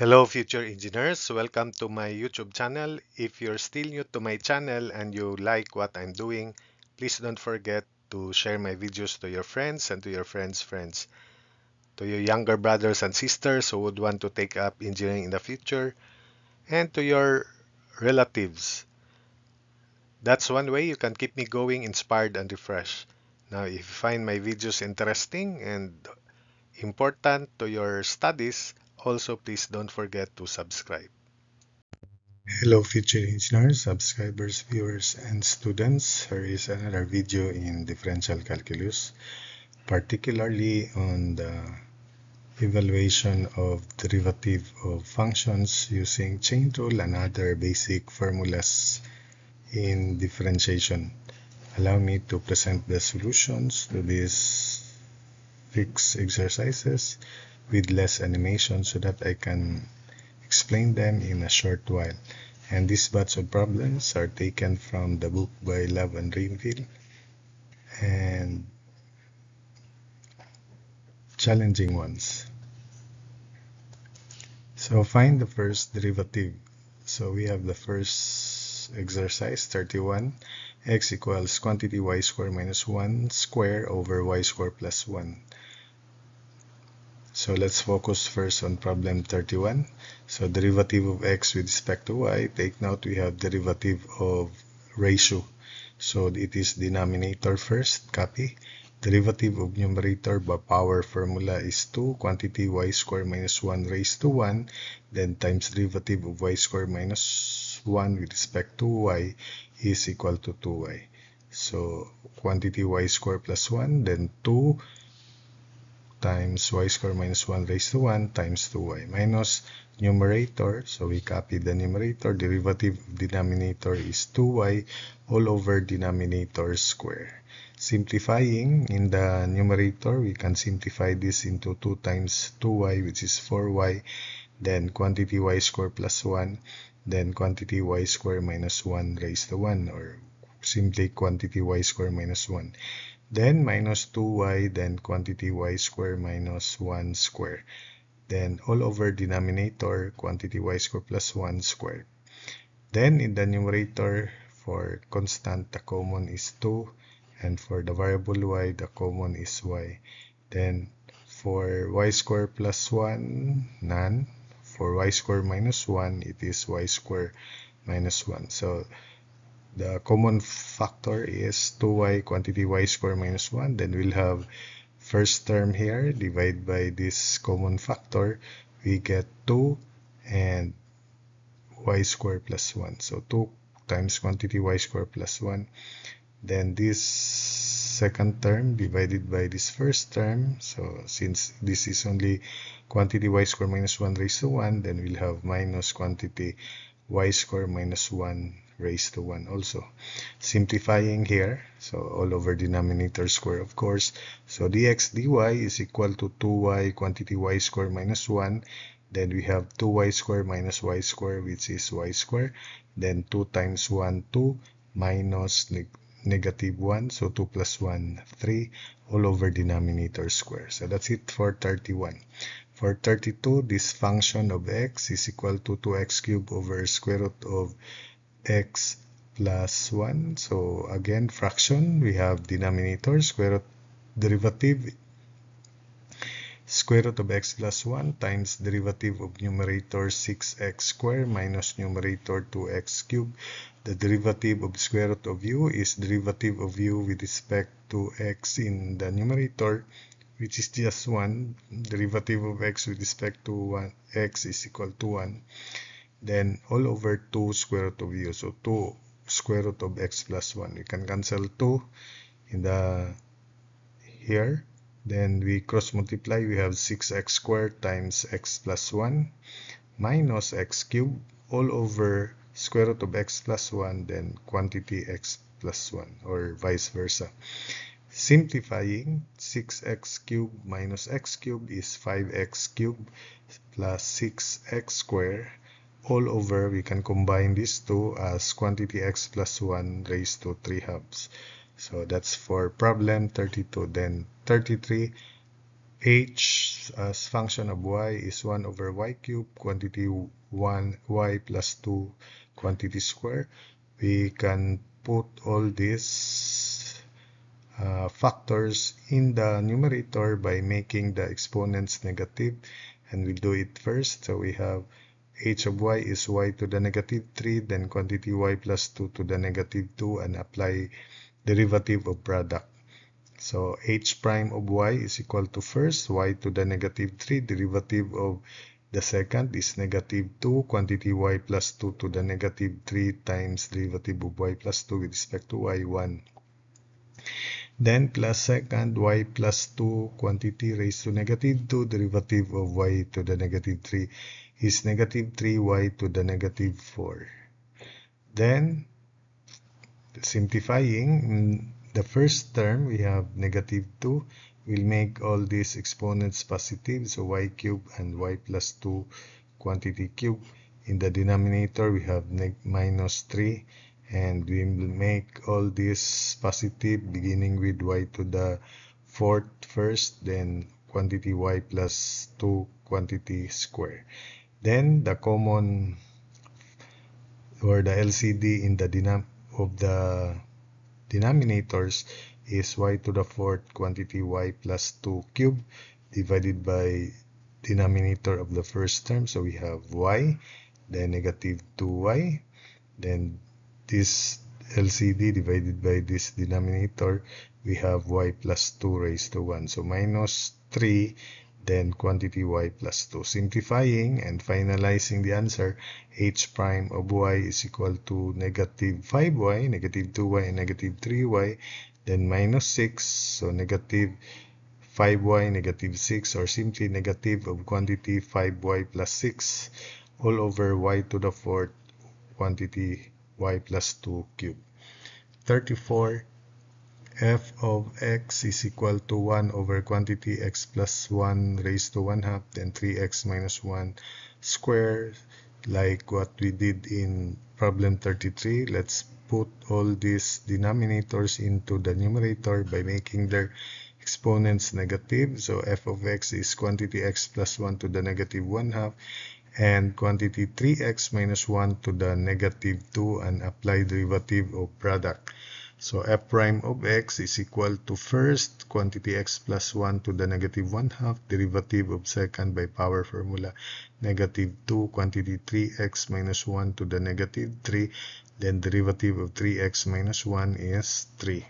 Hello future engineers, welcome to my YouTube channel. If you're still new to my channel and you like what I'm doing, please don't forget to share my videos to your friends and to your friends' friends. To your younger brothers and sisters who would want to take up engineering in the future, and to your relatives. That's one way you can keep me going, inspired and refreshed. Now, if you find my videos interesting and important to your studies, also please don't forget to subscribe. Hello future engineers, subscribers, viewers, and students. Here is another video in differential calculus, particularly on the evaluation of derivative of functions using chain rule and other basic formulas in differentiation. Allow me to present the solutions to these 6 exercises with less animation so that I can explain them in a short while. And these batch of problems are taken from the book by Love and Rainville and challenging ones. So find the first derivative. So we have the first exercise 31. X equals quantity y square minus 1 square over y square plus 1. So let's focus first on problem 31. So derivative of x with respect to y. Take note we have derivative of ratio. So it is denominator first, copy. Derivative of numerator by power formula is 2, quantity y square minus 1 raised to 1, then times derivative of y square minus 1 with respect to y is equal to 2y. So quantity y square plus 1, then 2 times y square minus 1 raised to 1 times 2y minus numerator. So we copy the numerator. Derivative of denominator is 2y all over denominator square. Simplifying in the numerator, we can simplify this into 2 times 2y, which is 4y, then quantity y square plus 1, then quantity y square minus 1 raised to 1, or simply quantity y square minus 1. Then minus 2y, then quantity y square minus 1 square. Then all over denominator, quantity y square plus 1 square. Then in the numerator, for constant, the common is 2. And for the variable y, the common is y. Then for y square plus 1, none. For y square minus 1, it is y square minus 1. So the common factor is 2y quantity y square minus 1. Then we'll have first term here, divide by this common factor. We get 2 and y square plus 1. So 2 times quantity y square plus 1. Then this second term divided by this first term. So since this is only quantity y square minus 1 raised to 1, then we'll have minus quantity y square minus 1 raised to 1 also. Simplifying here, so all over denominator square, of course. So dx dy is equal to 2y quantity y square minus 1. Then we have 2y square minus y square, which is y square. Then 2 times 1, 2, minus negative 1, so 2 plus 1, 3, all over denominator square. So that's it for 31. For 32, this function of x is equal to 2x cubed over square root of x plus 1. So again, fraction, we have denominator, square root derivative, square root of x plus 1 times derivative of numerator 6x squared minus numerator 2x cubed. The derivative of square root of u is derivative of u with respect to x in the numerator, which is just 1. Derivative of x with respect to 1, x is equal to 1. Then all over 2 square root of u. So 2 square root of x plus 1. We can cancel 2 in the here. Then we cross multiply. We have 6x squared times x plus 1 minus x cubed all over square root of x plus 1, then quantity x plus 1, or vice versa. Simplifying, 6x cubed minus x cubed is 5x cubed plus 6x squared all over, we can combine these two as quantity x plus 1 raised to 3 halves. So that's for problem 32. Then 33, h as function of y is 1 over y cubed, quantity 1 y plus 2 quantity square. We can put all these factors in the numerator by making the exponents negative, and we do it first. So we have h of y is y to the negative 3, then quantity y plus 2 to the negative 2, and apply derivative of product. So h prime of y is equal to first y to the negative 3, derivative of the second is negative 2, quantity y plus 2 to the negative 3 times derivative of y plus 2 with respect to y, 1. Then plus second y plus 2 quantity raised to negative 2, derivative of y to the negative 3 is negative 3y to the negative 4. Then simplifying, in the first term we have negative 2. We'll make all these exponents positive, so y cubed and y plus 2 quantity cubed. In the denominator we have minus 3, and we will make all this positive beginning with y to the 4th first, then quantity y plus 2 quantity square. Then the common or the LCD in the denominators is y to the 4th quantity y plus 2 cubed divided by denominator of the first term. So we have y, then negative 2y, then this LCD divided by this denominator, we have y plus 2 raised to 1. So minus 3, then quantity y plus 2. Simplifying and finalizing the answer, h prime of y is equal to negative 5y, negative 2y, and negative 3y, then minus 6, so negative 5y, negative 6, or simply negative of quantity 5y plus 6 all over y to the 4th quantity y plus 2 cubed. 34. F of x is equal to 1 over quantity x plus 1 raised to 1/2, then 3x minus 1 squared, like what we did in problem 33. Let's put all these denominators into the numerator by making their exponents negative. So f of x is quantity x plus 1 to the negative 1/2, and quantity 3x minus 1 to the negative 2, and apply derivative of product. So f prime of x is equal to first quantity x plus 1 to the negative 1/2, derivative of second by power formula, negative 2 quantity 3x minus 1 to the negative 3, then derivative of 3x minus 1 is 3.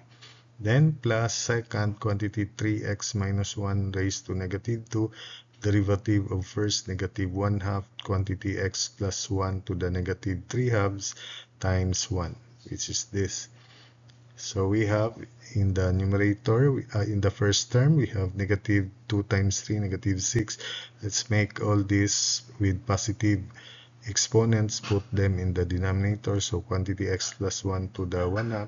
Then plus second quantity 3x minus 1 raised to negative 2, derivative of first negative 1/2 quantity x plus 1 to the negative 3/2 times 1, which is this. So we have in the numerator, in the first term, we have negative 2 times 3, negative 6. Let's make all this with positive exponents, put them in the denominator. So quantity x plus 1 to the 1/2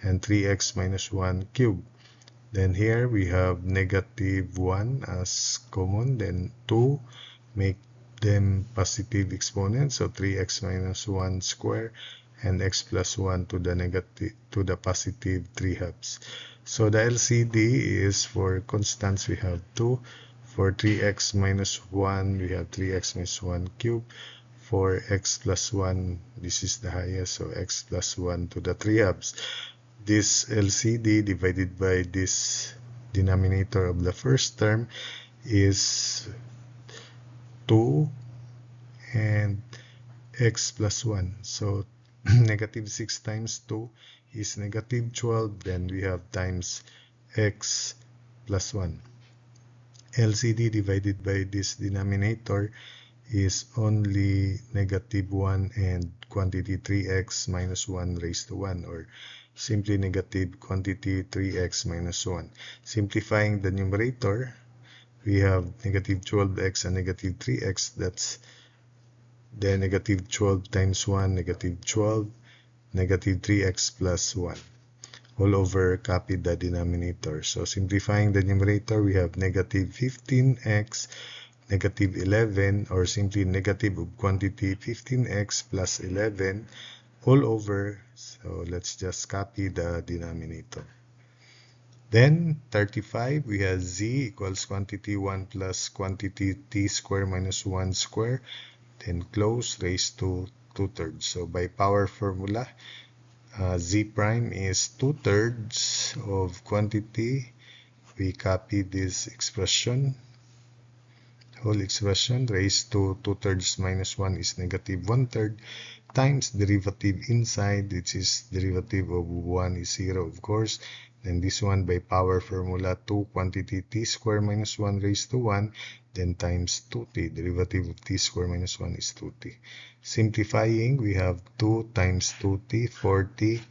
and 3x minus 1 cubed. Then here we have negative 1 as common, then 2, make them positive exponents, so 3x minus 1 square, and x plus 1 to the positive 3/2. So the LCD is, for constants we have 2, for 3x minus 1 we have 3x minus 1 cubed, for x plus 1 this is the highest, so x plus 1 to the 3/2. This LCD divided by this denominator of the first term is 2 and x plus 1. So negative 6 times 2 is negative 12. Then we have times x plus 1. LCD divided by this denominator is only negative 1 and quantity 3x minus 1 raised to 1, or simply negative quantity 3x minus 1. Simplifying the numerator, we have negative 12x and negative 3x. That's the negative 12 times 1, negative 12, negative 3x plus 1. All over, copy the denominator. So simplifying the numerator, we have negative 15x, negative 11, or simply negative of quantity 15x plus 11 all over. So let's just copy the denominator. Then 35, we have z equals quantity 1 plus quantity t square minus 1 square, then close raised to 2/3. So by power formula, z prime is 2/3 of quantity. We copy this expression, whole expression raised to 2/3 minus 1 is negative 1/3, times derivative inside, which is derivative of 1 is 0, of course. Then this one by power formula, 2 quantity t square minus 1 raised to 1, then times 2t. Derivative of t square minus 1 is 2t. Simplifying, we have 2 times 2t, 4t,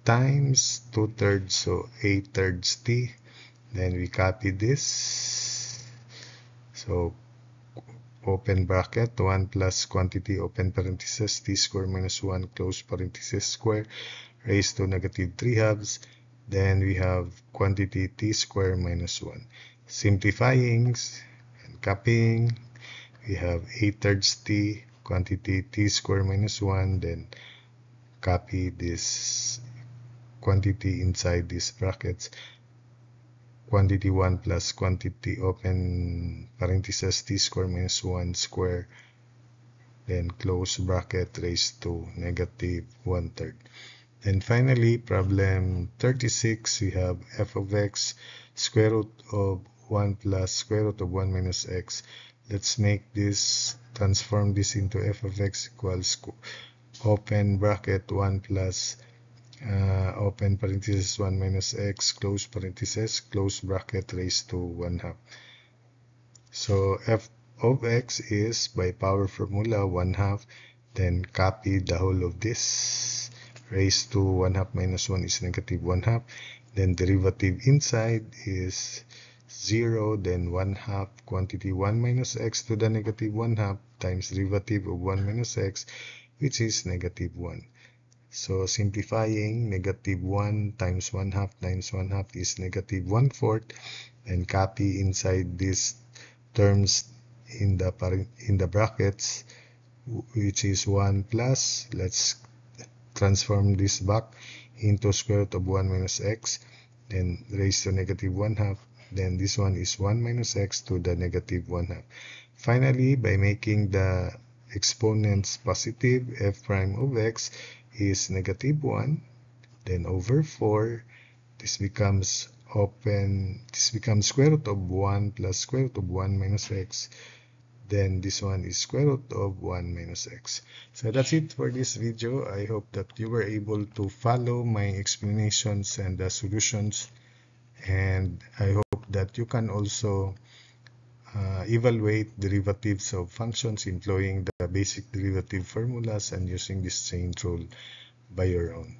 times 2/3, so 8/3 t. Then we copy this. So open bracket, 1 plus quantity, open parenthesis, t square minus 1, close parenthesis square, raised to negative 3/2. Then we have quantity t square minus 1. Simplifying and copying, we have 8/3 t, quantity t square minus 1, then copy this quantity inside these brackets. Quantity 1 plus quantity, open parenthesis, t square minus 1 square, then close bracket raised to negative 1/3. And finally, problem 36, we have f of x square root of 1 plus square root of 1 minus x. Let's make this, transform this into f of x equals open bracket 1 plus open parenthesis 1 minus x, close parenthesis, close bracket raised to 1/2. So f of x is by power formula 1/2, then copy the whole of this, raised to 1/2 minus 1 is negative 1/2, then derivative inside is 0, then 1/2 quantity 1 minus x to the negative 1/2 times derivative of 1 minus x, which is negative 1. So simplifying, negative 1 times 1/2 times 1/2 is negative 1/4, and copy inside these terms in the brackets, which is 1 plus, let's transform this back into square root of 1 minus x, then raised to negative 1/2, then this one is 1 minus x to the negative 1/2. Finally, by making the exponents positive, f prime of x is negative 1, then over 4, this becomes square root of 1 plus square root of 1 minus x, then this one is square root of 1 minus x. So that's it for this video. I hope that you were able to follow my explanations and the solutions, and I hope that you can also evaluate derivatives of functions employing the basic derivative formulas and using this chain rule by your own.